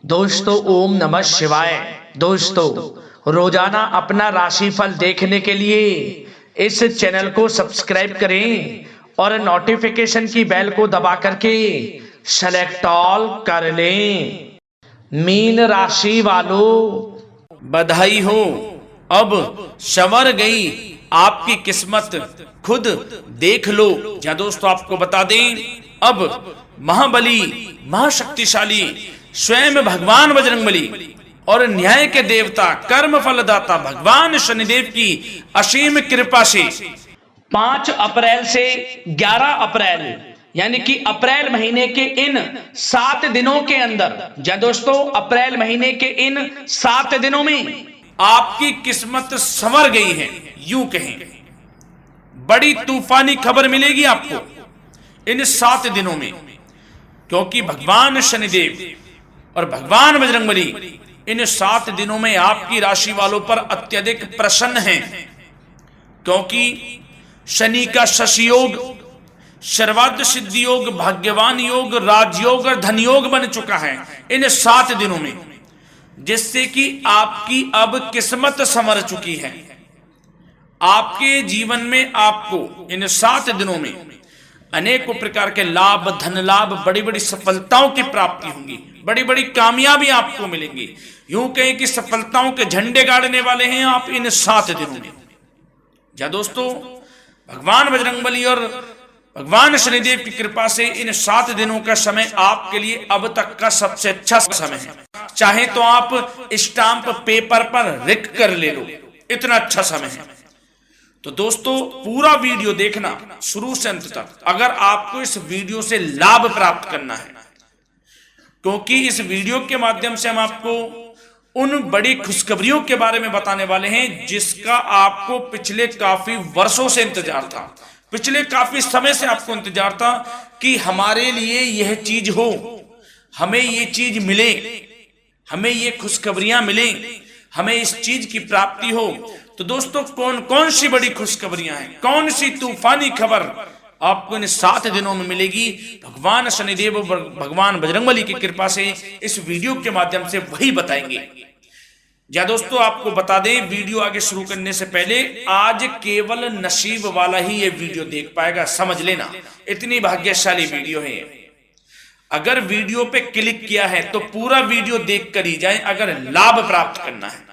दोस्तों ओम नमः शिवाय। दोस्तों रोजाना अपना राशिफल देखने के लिए इस चैनल को सब्सक्राइब करें और नोटिफिकेशन की बेल को दबा करके सेलेक्ट ऑल कर लें। मीन राशि वालों बधाई हो, अब संवर गई आपकी किस्मत, खुद देख लो। या दोस्तों आपको बता दें, अब महाबली महाशक्तिशाली स्वयं भगवान बजरंगबली और न्याय के देवता कर्म फलदाता भगवान शनिदेव की असीम कृपा से 5 अप्रैल से 11 अप्रैल यानी कि अप्रैल महीने के इन 7 दिनों के अंदर, या दोस्तों अप्रैल महीने के इन 7 दिनों में आपकी किस्मत संवर गई है। यूं कहें, बड़ी तूफानी खबर मिलेगी आपको इन 7 दिनों में, क्योंकि भगवान शनिदेव और भगवान बजरंगबली इन 7 दिनों में आपकी राशि वालों पर अत्यधिक प्रसन्न हैं, क्योंकि शनि का शशि योग, सर्वार्थ सिद्धि योग, भाग्यवान योग, राजयोग और धन योग बन चुका है इन 7 दिनों में, जिससे कि आपकी अब किस्मत संवर चुकी है। आपके जीवन में आपको इन 7 दिनों में अनेकों प्रकार के लाभ, धन लाभ, बड़ी बड़ी सफलताओं की प्राप्ति होंगी, बड़ी बड़ी कामयाबी आपको मिलेंगी। यूं कहें कि सफलताओं के झंडे गाड़ने वाले हैं आप इन 7 दिनों में। या दोस्तों भगवान बजरंगबली और भगवान शनिदेव की कृपा से इन 7 दिनों का समय आपके लिए अब तक का सबसे अच्छा समय है। चाहे तो आप स्टाम्प पेपर पर लिख कर ले लो, इतना अच्छा समय है। तो दोस्तों पूरा वीडियो देखना शुरू से अंत तक, अगर आपको इस वीडियो से लाभ प्राप्त करना है, क्योंकि इस वीडियो के माध्यम से हम आपको उन बड़ी खुशखबरियों के बारे में बताने वाले हैं जिसका आपको पिछले काफी वर्षों से इंतजार था, पिछले काफी समय से आपको इंतजार था कि हमारे लिए यह चीज हो, हमें ये चीज मिले, हमें ये खुशखबरियां मिले, हमें इस चीज की प्राप्ति हो। तो दोस्तों कौन कौन सी बड़ी खुशखबरियां हैं, कौन सी तूफानी खबर आपको इन 7 दिनों में मिलेगी, भगवान शनिदेव और भगवान बजरंगबली की कृपा से इस वीडियो के माध्यम से वही बताएंगे। या दोस्तों आपको बता दें, वीडियो आगे शुरू करने से पहले आज केवल नसीब वाला ही ये वीडियो देख पाएगा, समझ लेना, इतनी भाग्यशाली वीडियो है। अगर वीडियो पे क्लिक किया है तो पूरा वीडियो देख कर ही जाए अगर लाभ प्राप्त करना है,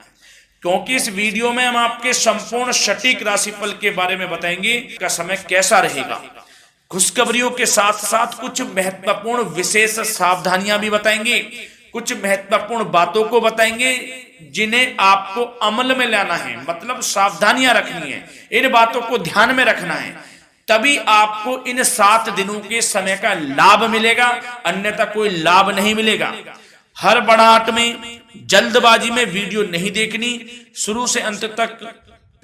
क्योंकि इस वीडियो में हम आपके संपूर्ण सटीक राशिफल के बारे में बताएंगे का समय कैसा रहेगा। खुशखबरियों के साथ साथ कुछ महत्वपूर्ण विशेष सावधानियां भी बताएंगे, कुछ महत्वपूर्ण बातों को बताएंगे जिन्हें आपको अमल में लाना है, मतलब सावधानियां रखनी है, इन बातों को ध्यान में रखना है, तभी आपको इन 7 दिनों के समय का लाभ मिलेगा, अन्यथा कोई लाभ नहीं मिलेगा। हर बड़ाहट में, जल्दबाजी में वीडियो नहीं देखनी, शुरू से अंत तक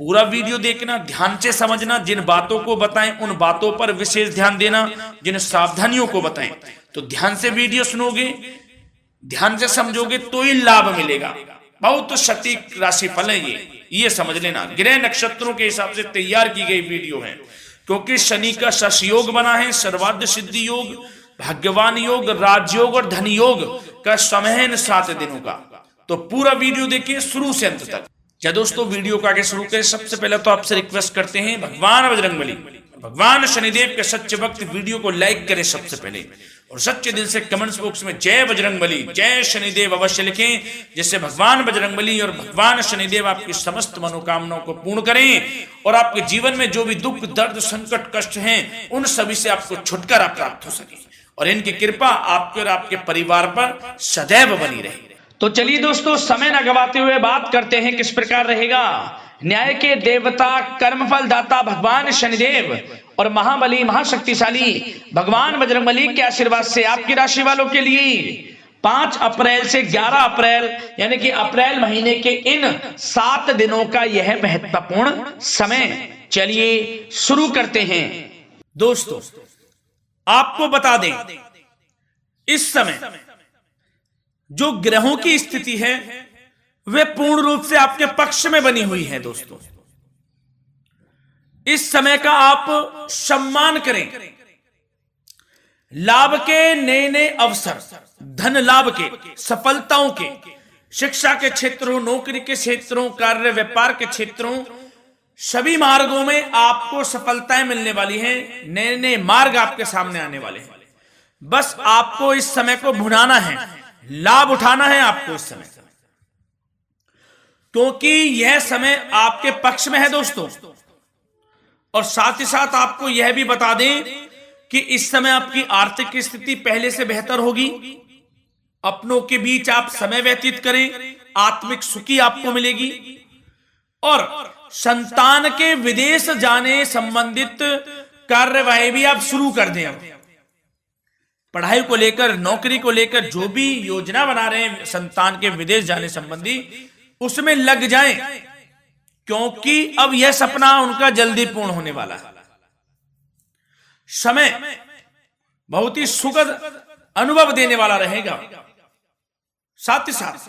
पूरा वीडियो देखना, ध्यान से समझना, जिन बातों को बताएं उन बातों पर विशेष ध्यान देना, जिन सावधानियों को बताएं तो ध्यान से वीडियो सुनोगे, ध्यान से समझोगे तो ही लाभ मिलेगा। बहुत सटीक राशिफल है ये समझ लेना। ग्रह नक्षत्रों के हिसाब से तैयार की गई वीडियो है, क्योंकि शनि का शशि योग बना है, सर्वार्थ सिद्धि योग, भाग्यवान योग, राजयोग और धन योग का समय है इन 7 दिनों का। तो पूरा वीडियो देखिए शुरू से अंत तक। या दोस्तों वीडियो को आगे शुरू करें, सबसे पहले तो आपसे रिक्वेस्ट करते हैं, भगवान बजरंगबली, भगवान शनिदेव के सच्चे भक्त वीडियो को लाइक करें सबसे पहले, और सच्चे दिल से कमेंट्स बॉक्स में जय बजरंगबली, जय शनिदेव अवश्य लिखें, जिससे भगवान बजरंगबली और भगवान शनिदेव आपकी समस्त मनोकामनाओं को पूर्ण करें और आपके जीवन में जो भी दुख, दर्द, संकट, कष्ट हैं उन सभी से आपको छुटकारा प्राप्त हो सके और इनकी कृपा आपके और आपके परिवार पर सदैव बनी रहे। तो चलिए दोस्तों समय न गवाते हुए बात करते हैं किस प्रकार रहेगा न्याय के देवता, कर्मफल दाता भगवान शनिदेव और महाबली महाशक्तिशाली भगवान बजरंगबली के आशीर्वाद से आपकी राशि वालों के लिए 5 अप्रैल से 11 अप्रैल यानी कि अप्रैल महीने के इन 7 दिनों का यह महत्वपूर्ण समय। चलिए शुरू करते हैं। दोस्तों आपको बता दें, इस समय जो ग्रहों की स्थिति है वे पूर्ण रूप से आपके पक्ष में बनी हुई है। दोस्तों इस समय का आप सम्मान करें, लाभ के नए नए अवसर, धन लाभ के, सफलताओं के, शिक्षा के क्षेत्रों, नौकरी के क्षेत्रों, कार्य व्यापार के क्षेत्रों, सभी मार्गों में आपको सफलताएं मिलने वाली हैं। नए नए मार्ग आपके सामने आने वाले हैं। बस आपको इस समय को भुनाना है, लाभ उठाना है आपको इस समय, क्योंकि यह समय आपके पक्ष में है दोस्तों। और साथ ही साथ आपको यह भी बता दें कि इस समय आपकी आर्थिक स्थिति पहले से बेहतर होगी। अपनों के बीच आप समय व्यतीत करें, आत्मिक सुखी आपको मिलेगी। और संतान के विदेश जाने संबंधित कार्यवाही भी आप शुरू कर दें। अब पढ़ाई को लेकर, नौकरी को लेकर जो भी योजना बना रहे हैं संतान के विदेश जाने संबंधी, उसमें लग जाएं, क्योंकि अब यह सपना उनका जल्दी पूर्ण होने वाला है। समय बहुत ही सुखद अनुभव देने वाला रहेगा। साथ ही साथ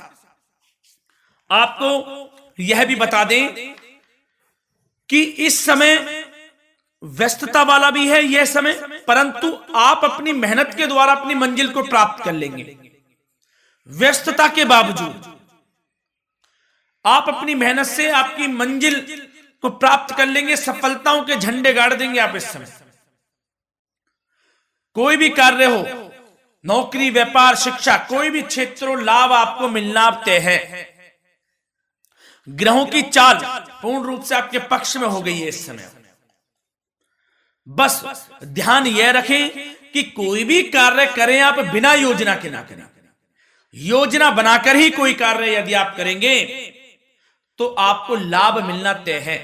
आपको यह भी बता दें कि इस समय व्यस्तता वाला भी है यह समय, परंतु आप अपनी मेहनत के द्वारा अपनी मंजिल को प्राप्त कर लेंगे। व्यस्तता के बावजूद आप अपनी मेहनत से आपकी मंजिल को प्राप्त कर लेंगे। सफलताओं के झंडे गाड़ देंगे आप इस समय। कोई भी कार्य हो, नौकरी, व्यापार, शिक्षा, कोई भी क्षेत्रों, लाभ आपको मिलना तय है। ग्रहों की चाल पूर्ण रूप से आपके पक्ष में हो गई है इस समय। बस ध्यान यह रखें कि कोई भी कार्य करें आप बिना योजना के ना करें। योजना बनाकर ही कोई कार्य यदि आप करेंगे तो आपको लाभ मिलना तय है।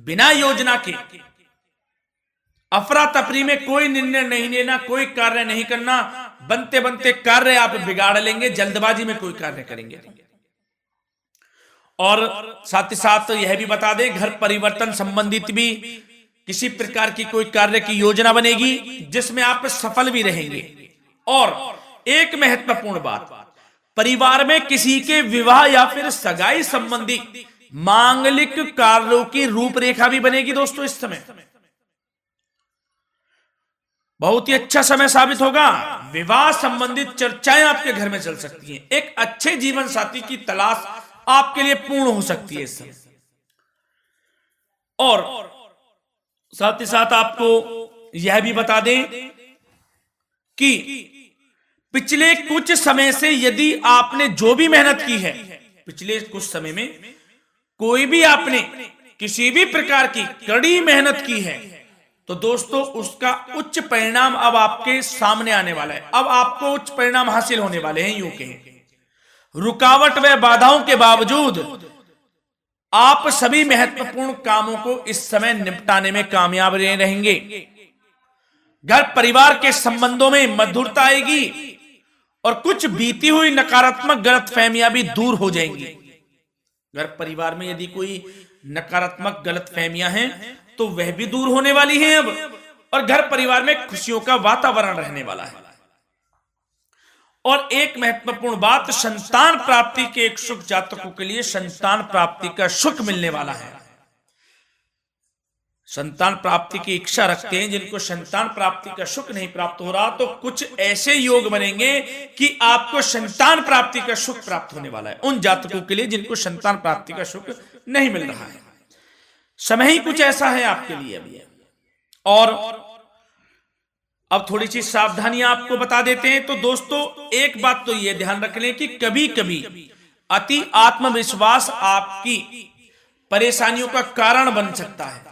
बिना योजना के अफरा तफरी में कोई निर्णय नहीं लेना, कोई कार्य नहीं करना। बनते बनते कार्य आप बिगाड़ लेंगे, जल्दबाजी में कोई कार्य करेंगे। और साथ ही साथ यह भी बता दें, घर परिवर्तन संबंधित भी किसी प्रकार की कोई कार्य की योजना बनेगी जिसमें आप सफल भी रहेंगे। और एक महत्वपूर्ण बात, परिवार में किसी के विवाह या फिर सगाई संबंधी मांगलिक कार्यों की रूपरेखा भी बनेगी दोस्तों। इस समय बहुत ही अच्छा समय साबित होगा। विवाह संबंधित चर्चाएं आपके घर में चल सकती हैं। एक अच्छे जीवन साथी की तलाश आपके लिए पूर्ण हो सकती है इस समय। और साथ ही साथ आपको यह भी बता दें कि पिछले कुछ समय से यदि आपने जो भी मेहनत की है, पिछले कुछ समय में कोई भी आपने किसी भी प्रकार की कड़ी मेहनत की है, तो दोस्तों उसका उच्च परिणाम अब आपके सामने आने वाला है। अब आपको उच्च परिणाम हासिल होने वाले हैं। यूं कहें, रुकावट व बाधाओं के बावजूद आप सभी महत्वपूर्ण कामों को इस समय निपटाने में कामयाब रहेंगे। घर परिवार के संबंधों में मधुरता आएगी और कुछ बीती हुई नकारात्मक गलतफहमियां भी दूर हो जाएंगी। घर परिवार में यदि कोई नकारात्मक गलतफहमियां हैं तो वह भी दूर होने वाली हैं अब, और घर परिवार में खुशियों का वातावरण रहने वाला है। और एक महत्वपूर्ण बात, संतान प्राप्ति के इच्छुक जातकों के लिए संतान प्राप्ति का सुख मिलने वाला है। संतान प्राप्ति की इच्छा रखते हैं जिनको संतान प्राप्ति का सुख नहीं प्राप्त हो रहा, तो कुछ ऐसे योग बनेंगे कि आपको संतान प्राप्ति का सुख प्राप्त होने वाला है। उन जातकों के लिए जिनको संतान प्राप्ति का सुख नहीं मिल रहा है, समय ही कुछ ऐसा है आपके लिए अभी। और अब थोड़ी सी सावधानियां आपको बता देते हैं। तो दोस्तों एक बात तो यह ध्यान रख लें कि कभी कभी अति आत्मविश्वास आपकी परेशानियों का कारण बन सकता है।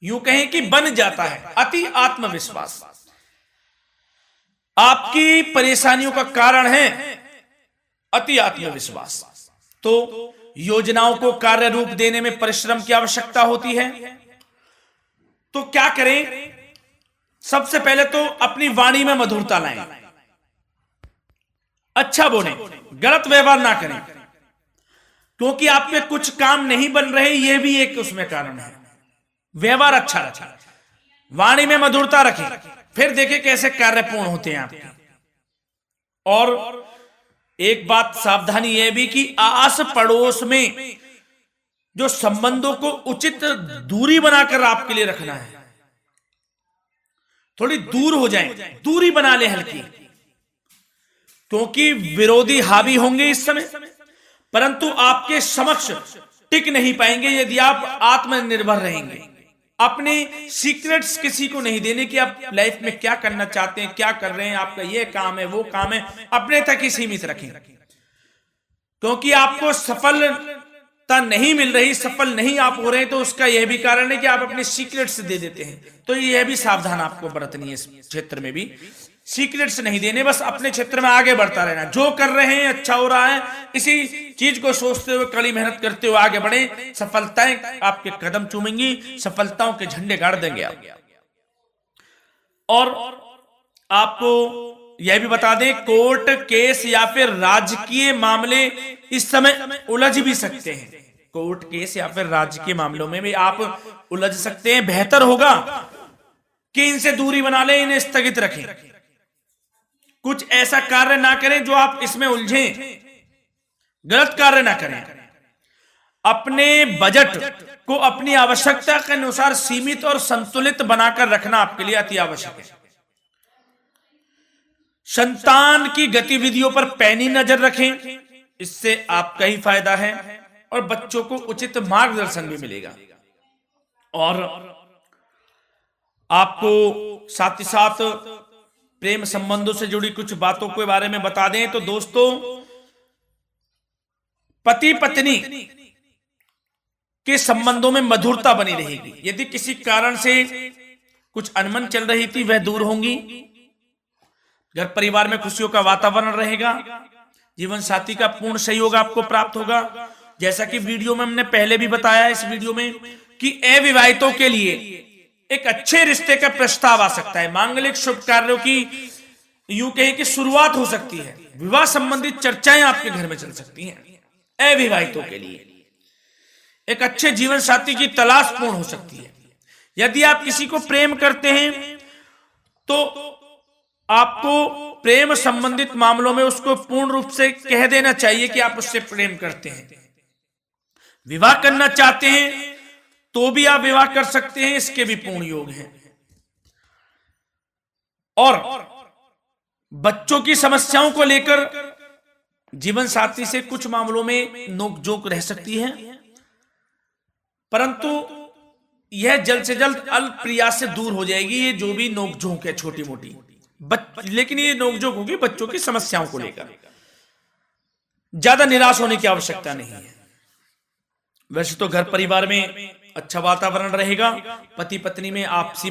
यूं कहें कि बन जाता है। अति आत्मविश्वास आपकी परेशानियों का कारण है। अति आत्मविश्वास तो योजनाओं को कार्य रूप देने में परिश्रम की आवश्यकता होती है। तो क्या करें? सबसे पहले तो अपनी वाणी में मधुरता लाएं, अच्छा बोलें, गलत व्यवहार ना करें, क्योंकि आपके कुछ काम नहीं बन रहे, यह भी एक उसमें कारण है। व्यवहार अच्छा रखें, वाणी में मधुरता रखें, फिर देखें कैसे कार्य पूर्ण होते हैं आपके। और एक बात सावधानी यह भी कि आस पड़ोस में जो संबंधों को उचित दूरी बनाकर आपके लिए रखना है। थोड़ी दूर हो जाएं, दूरी बना ले हल्की, क्योंकि विरोधी हावी होंगे इस समय, परंतु आपके समक्ष टिक नहीं पाएंगे यदि आप आत्मनिर्भर रहेंगे। अपने सीक्रेट्स किसी को नहीं देने कि आप लाइफ में क्या करना चाहते हैं, क्या कर रहे हैं, आपका ये काम है, वो काम है, अपने तक ही सीमित रखें, क्योंकि आपको सफलता नहीं मिल रही, सफल नहीं आप हो रहे हैं, तो उसका यह भी कारण है कि आप अपने सीक्रेट्स दे देते हैं। तो यह भी सावधान आपको बरतनी है, इस क्षेत्र में भी सीक्रेट्स नहीं देने, बस अपने क्षेत्र में आगे बढ़ता रहना, जो कर रहे हैं अच्छा हो रहा है, इसी चीज को सोचते हुए कड़ी मेहनत करते हुए आगे बढ़े, सफलताएं आपके कदम चूमेंगी, सफलताओं के झंडे गाड़ देंगे आप। और आपको यह भी बता दें, कोर्ट केस या फिर राजकीय मामले इस समय उलझ भी सकते हैं। कोर्ट केस या फिर राजकीय मामलों में भी आप उलझ सकते हैं। बेहतर होगा कि इनसे दूरी बना लें, इन्हें स्थगित रखें, कुछ ऐसा कार्य ना करें जो आप इसमें उलझें, गलत कार्य ना करें। अपने बजट को अपनी आवश्यकता के अनुसार सीमित और संतुलित बनाकर रखना आपके लिए अति आवश्यक है। संतान की गतिविधियों पर पैनी नजर रखें, इससे आपका ही फायदा है और बच्चों को उचित मार्गदर्शन भी मिलेगा। और आपको साथ ही साथ प्रेम संबंधों से जुड़ी कुछ बातों के बारे में बता दें तो दोस्तों, पति पत्नी के संबंधों में मधुरता बनी रहेगी। यदि किसी कारण से कुछ अनबन चल रही थी वह दूर होंगी, घर परिवार में खुशियों का वातावरण रहेगा, जीवन साथी का पूर्ण सहयोग आपको प्राप्त होगा। जैसा कि वीडियो में हमने पहले भी बताया इस वीडियो में कि अविवाहितों के लिए एक अच्छे रिश्ते का प्रस्ताव आ सकता है, मांगलिक शुभ कार्यों की यूं कहें कि शुरुआत हो सकती है, विवाह संबंधित चर्चाएं आपके घर में चल सकती हैं। अविवाहितों के लिए एक अच्छे जीवन साथी की तलाश पूर्ण हो सकती है। यदि आप किसी को प्रेम करते हैं तो आपको प्रेम संबंधित मामलों में उसको पूर्ण रूप से कह देना चाहिए कि आप उससे प्रेम करते हैं। विवाह करना चाहते हैं तो भी आप विवाह कर सकते हैं, इसके भी पूर्ण योग हैं। और बच्चों की समस्याओं को लेकर जीवन साथी से कुछ मामलों में नोकझोंक रह सकती है, परंतु यह जल्द से जल्द अल्प प्रयास से दूर हो जाएगी। ये जो भी नोकझोंक है छोटी मोटी, लेकिन ये नोकझोंक होगी बच्चों की समस्याओं को लेकर। ज्यादा निराश होने की आवश्यकता नहीं है। वैसे तो घर परिवार में अच्छा वातावरण रहेगा, पति पत्नी में आपसी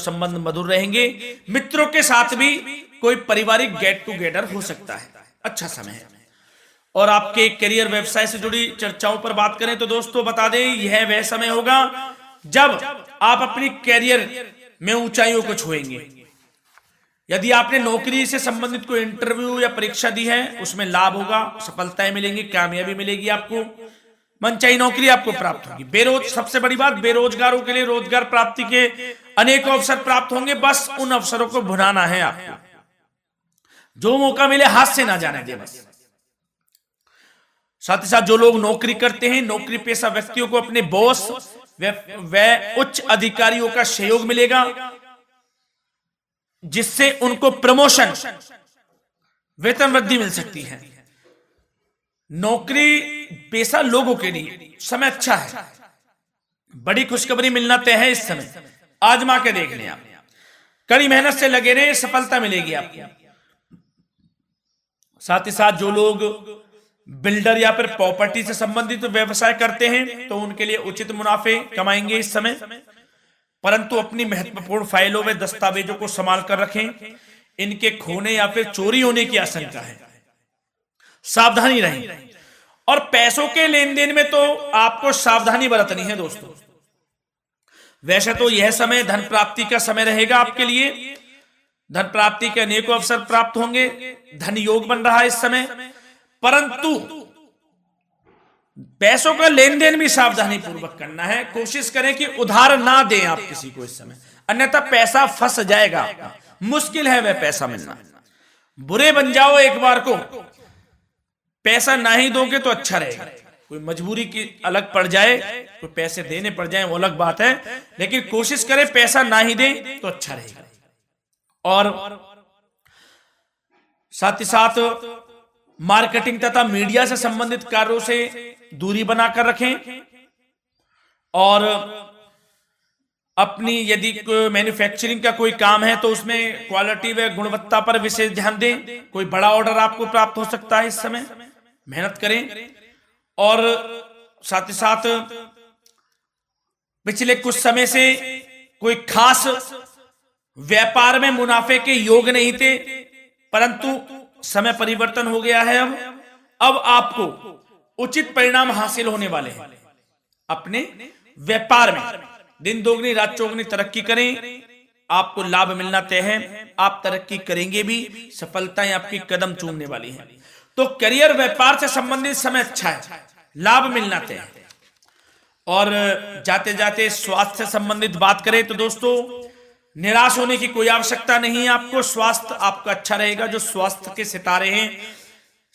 संबंध मधुर रहेंगे, मित्रों के साथ भी कोई पारिवारिक गेट टुगेदर हो सकता है, अच्छा समय है। और आपके करियर व्यवसाय से जुड़ी चर्चाओं पर बात करें तो दोस्तों बता दें, यह वह समय होगा जब आप अपनी करियर में ऊंचाइयों को छुएंगे। यदि आपने नौकरी से संबंधित कोई इंटरव्यू या परीक्षा दी है, उसमें लाभ होगा, सफलताएं मिलेंगी, कामयाबी मिलेगी, आपको मनचाही नौकरी आपको प्राप्त होगी। सबसे बड़ी बात, बेरोजगारों के लिए रोजगार प्राप्ति के अनेक अवसर प्राप्त होंगे, बस उन अवसरों को भुनाना है आपको। जो मौका मिले हाथ से ना जाने दे बस। साथ ही साथ जो लोग नौकरी करते हैं, नौकरी पेशा व्यक्तियों को अपने बॉस व उच्च अधिकारियों का सहयोग मिलेगा, जिससे उनको प्रमोशन, वेतन वृद्धि मिल सकती है। नौकरी पेशा लोगों के लिए समय अच्छा है, बड़ी खुशखबरी मिलना तय है इस समय। आजमा के देख लें आप, कड़ी मेहनत से लगे रहे, सफलता मिलेगी आपको। साथ ही साथ जो लोग बिल्डर या फिर प्रॉपर्टी से संबंधित व्यवसाय करते हैं तो उनके लिए उचित मुनाफे कमाएंगे इस समय, परंतु अपनी महत्वपूर्ण फाइलों में दस्तावेजों को संभाल कर रखें, इनके खोने या फिर चोरी होने की आशंका है, सावधानी रहें। और पैसों के लेन देन में तो आपको सावधानी बरतनी है दोस्तों। वैसे तो यह समय धन प्राप्ति का समय रहेगा आपके लिए, धन प्राप्ति के अनेकों अवसर प्राप्त होंगे, धन योग बन रहा है इस समय, परंतु पैसों का लेन देन भी सावधानी पूर्वक करना है। कोशिश करें कि उधार ना दें आप किसी को इस समय, अन्यथा पैसा फंस जाएगा, मुश्किल है वह पैसा मिलना। बुरे बन जाओ एक बार को, पैसा ना ही दोगे तो अच्छा रहेगा। कोई मजबूरी की अलग पड़ जाए, कोई पैसे देने पड़ जाए वो अलग बात है, लेकिन कोशिश करें पैसा ना ही दें तो अच्छा रहेगा। और साथ ही साथ मार्केटिंग तथा मीडिया से संबंधित कार्यों से दूरी बनाकर रखें और अपनी यदि मैन्युफैक्चरिंग का कोई काम है तो उसमें क्वालिटी व गुणवत्ता पर विशेष ध्यान दें। कोई बड़ा ऑर्डर आपको प्राप्त हो सकता है, इस समय मेहनत करें। और साथ ही साथ पिछले कुछ समय से कोई खास व्यापार में मुनाफे के योग नहीं थे, परंतु समय परिवर्तन हो गया है। अब आपको उचित परिणाम हासिल होने वाले हैं। अपने व्यापार में दिन दोगुनी रात चौगुनी तरक्की करें, आपको लाभ मिलना तय है। आप तरक्की करेंगे भी, सफलताएं आपकी कदम चूमने वाली हैं। तो करियर व्यापार से संबंधित समय अच्छा है, लाभ मिलना तय है। और जाते जाते स्वास्थ्य से संबंधित बात करें तो दोस्तों निराश होने की कोई आवश्यकता नहीं है। आपको स्वास्थ्य आपका अच्छा रहेगा। जो स्वास्थ्य के सितारे हैं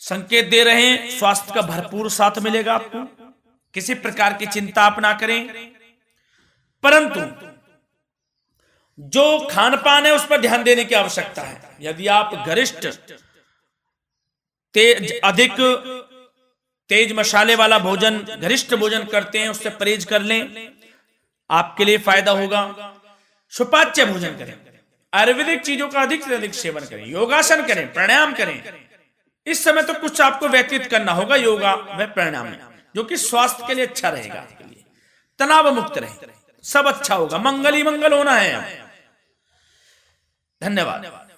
संकेत दे रहे हैं, स्वास्थ्य का भरपूर साथ मिलेगा आपको। किसी प्रकार की चिंता आप ना करें, परंतु जो खान पान है उस पर ध्यान देने की आवश्यकता है। यदि आप गरिष्ठ अधिक तेज मसाले वाला भोजन, गरिष्ठ भोजन करते हैं, उससे परहेज कर लें, आपके लिए फायदा होगा। सुपाच्य भोजन करें, आयुर्वेदिक चीजों का अधिक से अधिक सेवन करें, योगासन करें, प्राणायाम करें। इस समय तो कुछ आपको व्यतीत करना होगा योगा व प्राणायाम में, जो कि स्वास्थ्य के लिए अच्छा रहेगा, आपके लिए तनाव मुक्त रहे, सब अच्छा होगा। मंगल ही मंगल होना है। धन्यवाद।